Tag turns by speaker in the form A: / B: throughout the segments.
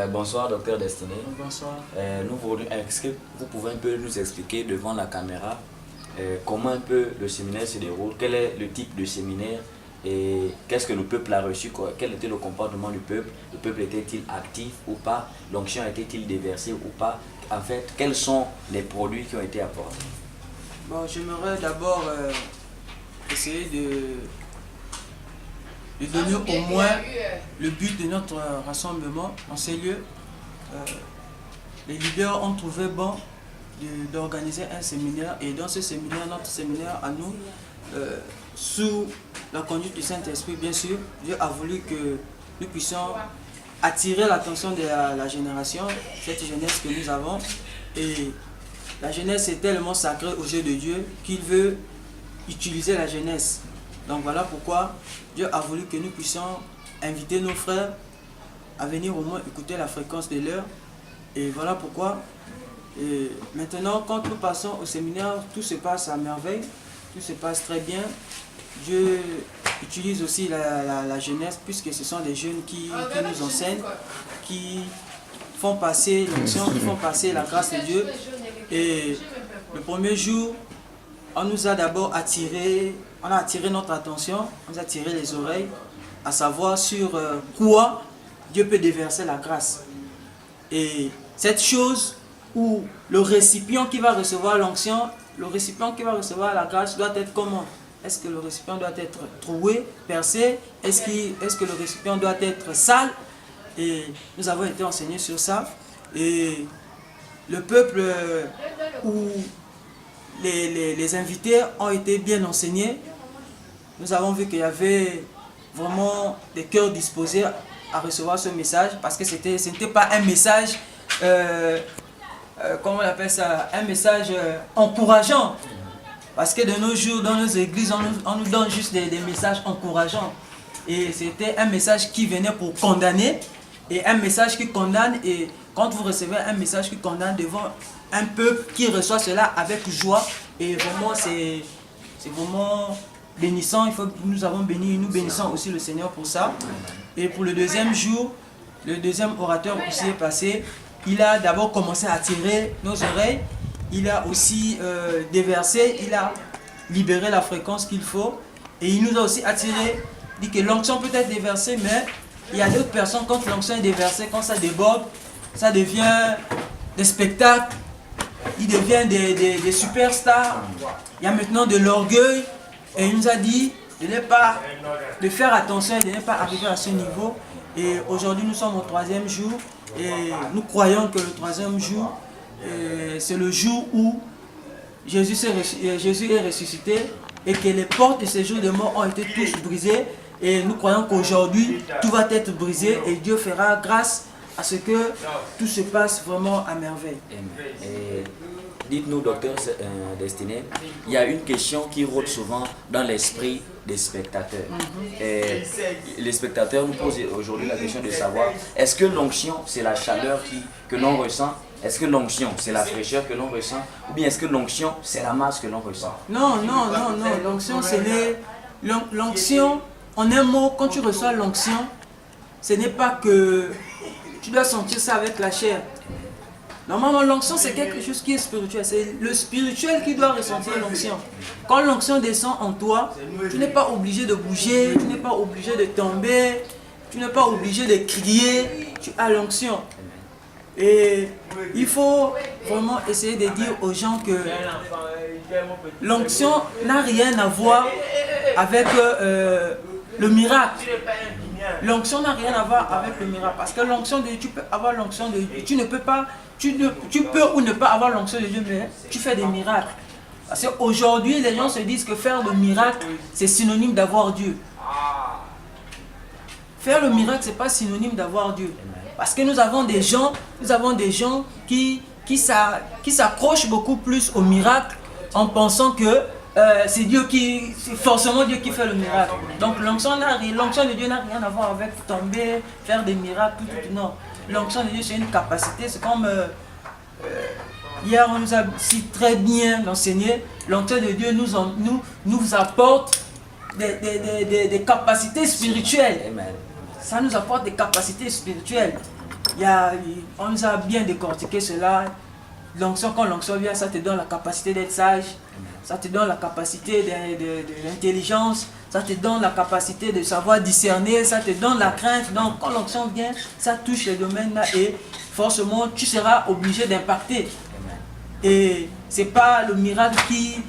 A: Bonsoir, docteur Destiné.
B: Bonsoir.
A: Est-ce que vous pouvez un peu nous expliquer devant la caméra comment un peu le séminaire se déroule, quel est le type de séminaire et qu'est-ce que le peuple a reçu, quel était le comportement du peuple, le peuple était-il actif ou pas, l'onction était-il déversée ou pas, en fait, quels sont les produits qui ont été apportés?
B: Bon, j'aimerais d'abord essayer de donner au moins le but de notre rassemblement en ces lieux. Les leaders ont trouvé bon d'organiser un séminaire, et dans ce séminaire, notre séminaire à nous, sous la conduite du Saint-Esprit, bien sûr, Dieu a voulu que nous puissions attirer l'attention de la génération, cette jeunesse que nous avons. Et la jeunesse est tellement sacrée aux yeux de Dieu qu'il veut utiliser la jeunesse. Donc voilà pourquoi Dieu a voulu que nous puissions inviter nos frères à venir au moins écouter la fréquence de l'heure. Et voilà pourquoi, et maintenant, quand nous passons au séminaire, tout se passe à merveille, tout se passe très bien. Dieu utilise aussi la jeunesse, puisque ce sont des jeunes qui nous enseignent, qui font passer l'onction, qui font passer la grâce de Dieu. Et le premier jour, on nous a d'abord attiré notre attention, on nous a attiré les oreilles, à savoir sur quoi Dieu peut déverser la grâce. Et cette chose où le récipient qui va recevoir l'onction, le récipient qui va recevoir la grâce doit être comment? Est-ce que le récipient doit être troué, percé? Est-ce que le récipient doit être sale? Et nous avons été enseignés sur ça. Et le peuple où les invités ont été bien enseignés. Nous avons vu qu'il y avait vraiment des cœurs disposés à recevoir ce message, parce que ce n'était pas un message, comment on appelle ça, un message encourageant. Parce que de nos jours, dans nos églises, on nous donne juste des messages encourageants. Et c'était un message qui venait pour condamner, et un message qui condamne. Et quand vous recevez un message qui condamne devant un peuple qui reçoit cela avec joie, et vraiment c'est vraiment bénissant. Nous avons béni, nous bénissons aussi le Seigneur pour ça. Et pour le deuxième jour, le deuxième orateur qui s'est passé, il a d'abord commencé à attirer nos oreilles. Il a aussi déversé, il a libéré la fréquence qu'il faut. Et il nous a aussi attiré, dit que l'onction peut être déversée, mais il y a d'autres personnes, quand l'onction est déversée, quand ça déborde, ça devient des spectacles, il devient des superstars. Il y a maintenant de l'orgueil. Et il nous a dit de faire attention et de ne pas arriver à ce niveau. Et aujourd'hui, nous sommes au troisième jour. Et nous croyons que le troisième jour, c'est le jour où Jésus est ressuscité et que les portes de ces jours de mort ont été tous brisées. Et nous croyons qu'aujourd'hui, tout va être brisé et Dieu fera grâce à ce que tout se passe vraiment à merveille.
A: Dites-nous, docteur Destiné, il y a une question qui rôde souvent dans l'esprit des spectateurs. Et les spectateurs nous posent aujourd'hui la question de savoir, est-ce que l'onction, c'est la chaleur que l'on ressent? Est-ce que l'onction, c'est la fraîcheur que l'on ressent? Ou bien est-ce que l'onction, c'est la masse que l'on ressent?
B: Non. L'onction, c'est l'onction, en un mot, quand tu reçois l'onction, ce n'est pas que tu dois sentir ça avec la chair. Normalement, l'onction, c'est quelque chose qui est spirituel. C'est le spirituel qui doit ressentir l'onction. Quand l'onction descend en toi, tu n'es pas obligé de bouger, tu n'es pas obligé de tomber, tu n'es pas obligé de crier. Tu as l'onction. Et il faut vraiment essayer de dire aux gens que l'onction n'a rien à voir avec le miracle. L'onction n'a rien à voir avec le miracle. Parce que l'onction de Dieu, tu peux avoir l'onction de Dieu. Tu peux ou ne pas avoir l'onction de Dieu, mais tu fais des miracles. Parce qu'aujourd'hui, les gens se disent que faire le miracle, c'est synonyme d'avoir Dieu. Faire le miracle, ce n'est pas synonyme d'avoir Dieu. Parce que nous avons des gens qui s'accrochent beaucoup plus au miracle en pensant que c'est forcément Dieu qui fait le miracle. Donc l'onction de Dieu n'a rien à voir avec tomber, faire des miracles, tout. Non. L'onction de Dieu, c'est une capacité. C'est comme hier, on nous a si très bien enseigné. L'onction de Dieu nous apporte des capacités spirituelles. Ça nous apporte des capacités spirituelles. On nous a bien décortiqué cela. L'onction, quand l'onction vient, ça te donne la capacité d'être sage, ça te donne la capacité de l'intelligence, ça te donne la capacité de savoir discerner, ça te donne la crainte. Donc quand l'onction vient, ça touche les domaines là et forcément tu seras obligé d'impacter. Et c'est pas le miracle qui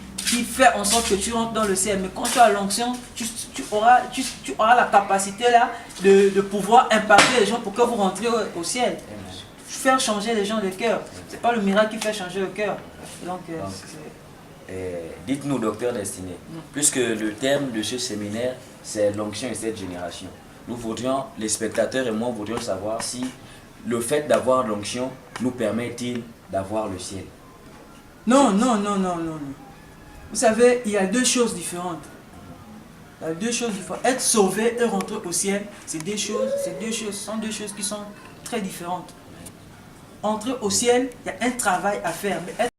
B: fait en sorte que tu rentres dans le ciel, mais quand tu as l'onction, tu auras la capacité là de pouvoir impacter les gens pour que vous rentriez au ciel. Faire changer les gens de cœur. C'est pas le miracle qui fait changer le cœur. Donc
A: dites-nous, docteur Destiné, puisque le terme de ce séminaire, c'est l'onction et cette génération. Nous voudrions, les spectateurs et moi, voudrions savoir si le fait d'avoir l'onction nous permet-il d'avoir le ciel.
B: Non. Vous savez, il y a deux choses différentes. Être sauvé et rentrer au ciel, sont deux choses qui sont très différentes. Entrer au ciel, il y a un travail à faire. Mais